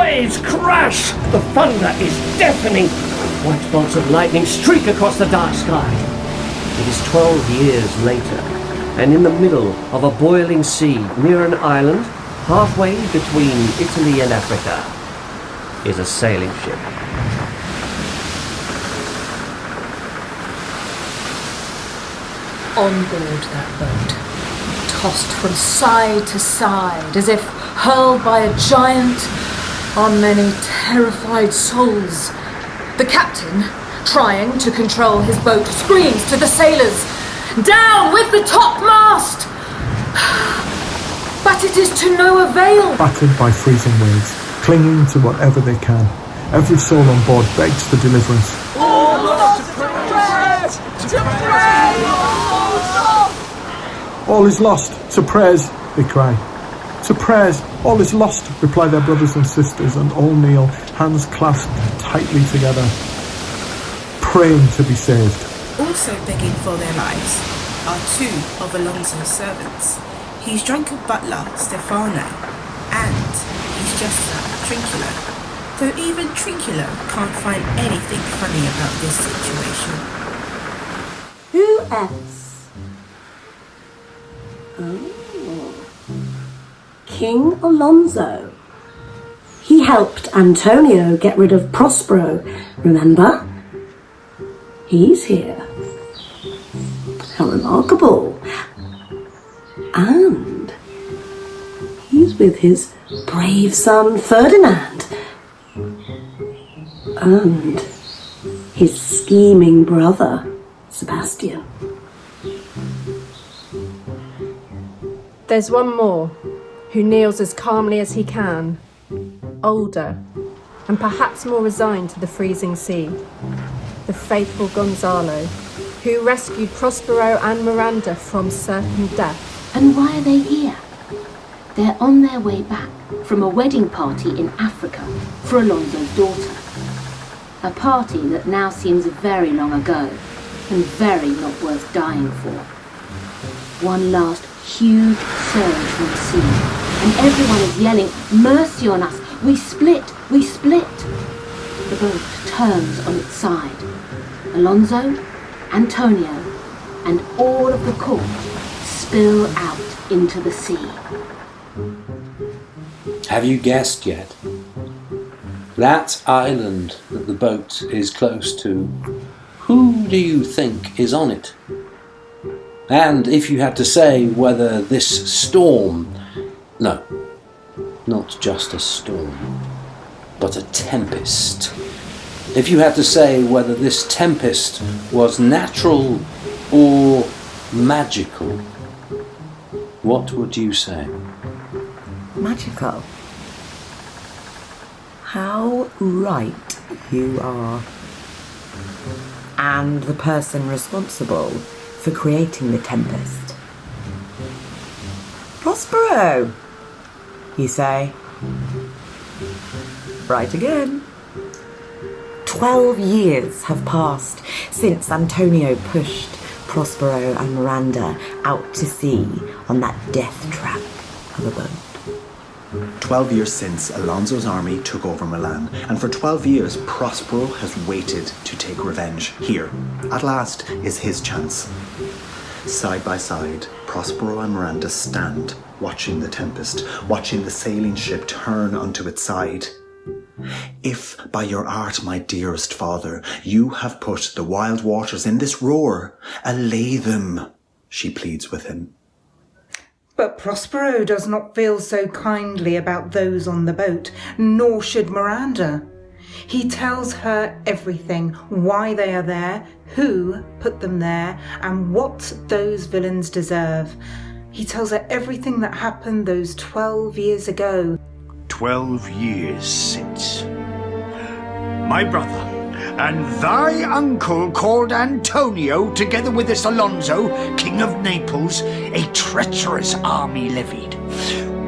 waves crash. The thunder is deafening. White bolts of lightning streak across the dark sky. It is 12 years later, and in the middle of a boiling sea near an island halfway between Italy and Africa is a sailing ship. On board that boat, tossed from side to side as if hurled by a giant, are many terrified souls. The captain, trying to control his boat, screams to the sailors, "Down with the topmast!" But it is to no avail. Battered by freezing waves, clinging to whatever they can, every soul on board begs for deliverance. All is lost. To prayers, they cry. To prayers, all is lost, reply their brothers and sisters, and all kneel, hands clasped tightly together, praying to be saved. Also begging for their lives are two of Alonso's servants. He's drunken butler, Stefano, and he's just Trinculo. Though even Trinculo can't find anything funny about this situation. Who else? Oh. King Alonso. He helped Antonio get rid of Prospero, remember? He's here. How remarkable. And he's with his brave son Ferdinand. And his scheming brother Sebastian. There's one more, who kneels as calmly as he can, older, and perhaps more resigned to the freezing sea. The faithful Gonzalo, who rescued Prospero and Miranda from certain death. And why are they here? They're on their way back from a wedding party in Africa for Alonso's daughter. A party that now seems very long ago and very not worth dying for. One last huge surge from the sea, and everyone is yelling, "Mercy on us! We split! We split!" The boat turns on its side. Alonso, Antonio, and all of the court spill out into the sea. Have you guessed yet? That island that the boat is close to, who do you think is on it? And if you had to say whether this storm, no, not just a storm, but a tempest, if you had to say whether this tempest was natural or magical, what would you say? Magical. How right you are. And the person responsible for creating the Tempest. Prospero, you say. Right again. 12 years have passed since Antonio pushed Prospero and Miranda out to sea on that death trap of a boat. 12 years since Alonso's army took over Milan, and for 12 years Prospero has waited to take revenge. Here, at last, is his chance. Side by side, Prospero and Miranda stand, watching the tempest, watching the sailing ship turn onto its side. If by your art, my dearest father, you have put the wild waters in this roar, allay them, she pleads with him. But Prospero does not feel so kindly about those on the boat, nor should Miranda. He tells her everything, why they are there, who put them there, and what those villains deserve. He tells her everything that happened those 12 years ago. 12 years since. My brother and thy uncle called Antonio, together with this Alonso, king of Naples, a treacherous army levied.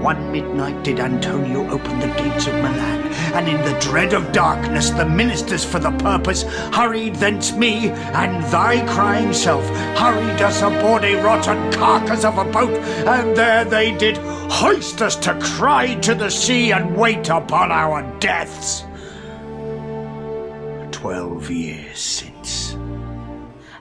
One midnight did Antonio open the gates of Milan, and in the dread of darkness the ministers for the purpose hurried thence me, and thy crying self hurried us aboard a rotten carcass of a boat, and there they did hoist us to cry to the sea and wait upon our deaths. 12 years since.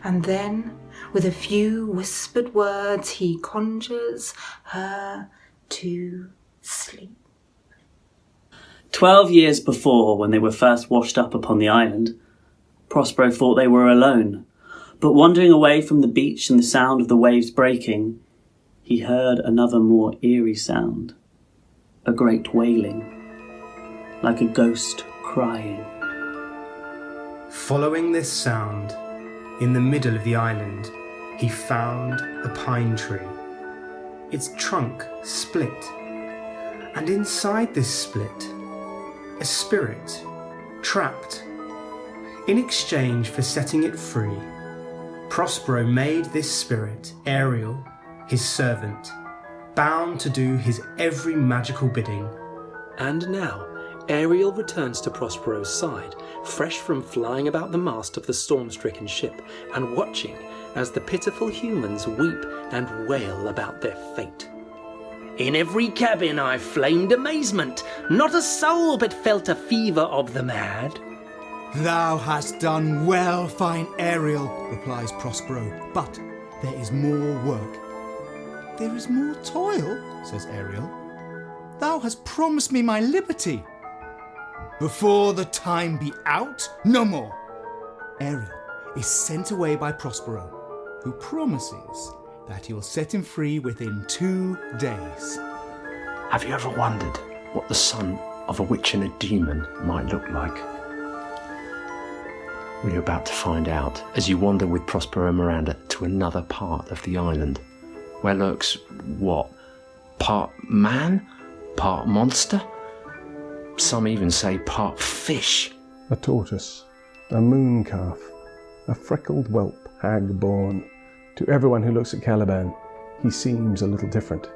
And then, with a few whispered words, he conjures her to sleep. 12 years before, when they were first washed up upon the island, Prospero thought they were alone, but wandering away from the beach and the sound of the waves breaking, he heard another more eerie sound, a great wailing, like a ghost crying. Following this sound, in the middle of the island, he found a pine tree. Its trunk split, and inside this split, a spirit, trapped. In exchange for setting it free, Prospero made this spirit, Ariel, his servant, bound to do his every magical bidding. And now, Ariel returns to Prospero's side, fresh from flying about the mast of the storm-stricken ship and watching as the pitiful humans weep and wail about their fate. In every cabin I flamed amazement, not a soul but felt a fever of the mad. Thou hast done well, fine Ariel, replies Prospero, but there is more work. There is more toil, says Ariel. Thou hast promised me my liberty. Before the time be out, no more. Ariel is sent away by Prospero, who promises that he will set him free within 2 days. Have you ever wondered what the son of a witch and a demon might look like? Well, you're about to find out as you wander with Prospero and Miranda to another part of the island, where lurks, what, part man, part monster? Some even say part fish. A tortoise, a moon calf, a freckled whelp, hag-born. To everyone who looks at CALIBAN, he seems a little different.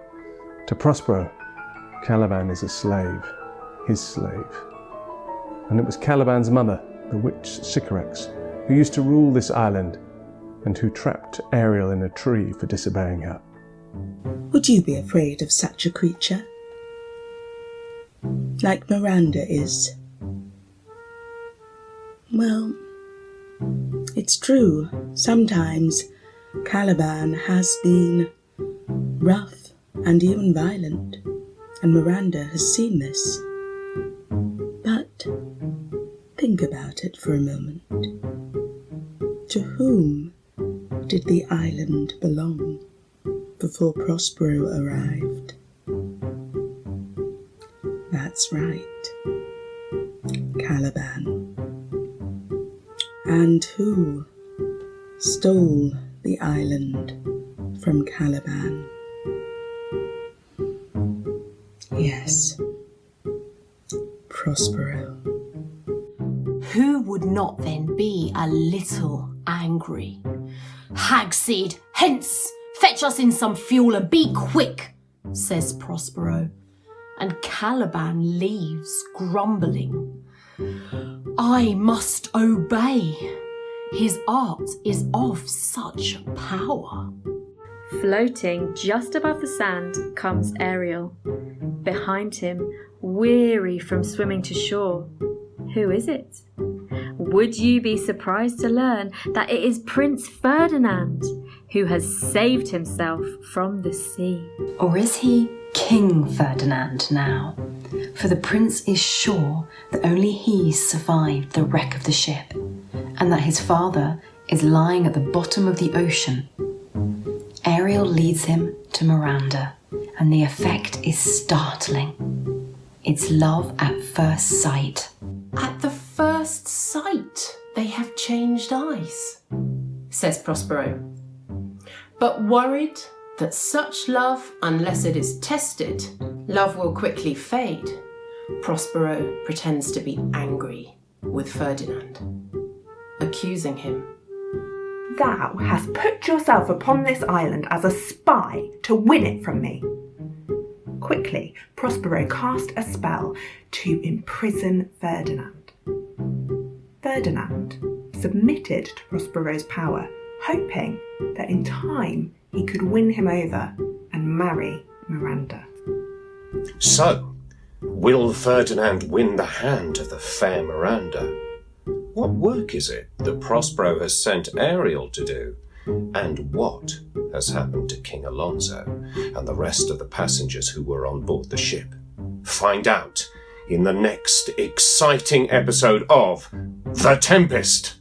To Prospero, CALIBAN is a slave, his slave. And it was CALIBAN's mother, the witch Sycorax, who used to rule this island and who trapped Ariel in a tree for disobeying her. Would you be afraid of such a creature? Like Miranda is? Well, it's true. Sometimes CALIBAN has been rough and even violent, and Miranda has seen this. But think about it for a moment. To whom did the island belong before Prospero arrived? That's right, CALIBAN. And who stole the island from CALIBAN? Yes, Prospero. Who would not then be a little angry? Hagseed, hence! Fetch us in some fuel and be quick, says Prospero. And CALIBAN leaves, grumbling. I must obey. His art is of such power. Floating just above the sand comes Ariel. Behind him, weary from swimming to shore. Who is it? Would you be surprised to learn that it is Prince Ferdinand, who has saved himself from the sea? Or is he King Ferdinand now? For the prince is sure that only he survived the wreck of the ship, and that his father is lying at the bottom of the ocean. Ariel leads him to Miranda, and the effect is startling. It's love at first sight. At the first sight, they have changed eyes, says Prospero. But worried that such love, unless it is tested, love will quickly fade, Prospero pretends to be angry with Ferdinand, accusing him. Thou hast put yourself upon this island as a spy to win it from me. Quickly, Prospero cast a spell to imprison Ferdinand. Ferdinand submitted to Prospero's power, hoping that in time he could win him over and marry Miranda. So, will Ferdinand win the hand of the fair Miranda? What work is it that Prospero has sent Ariel to do? And what has happened to King Alonso and the rest of the passengers who were on board the ship? Find out in the next exciting episode of The Tempest.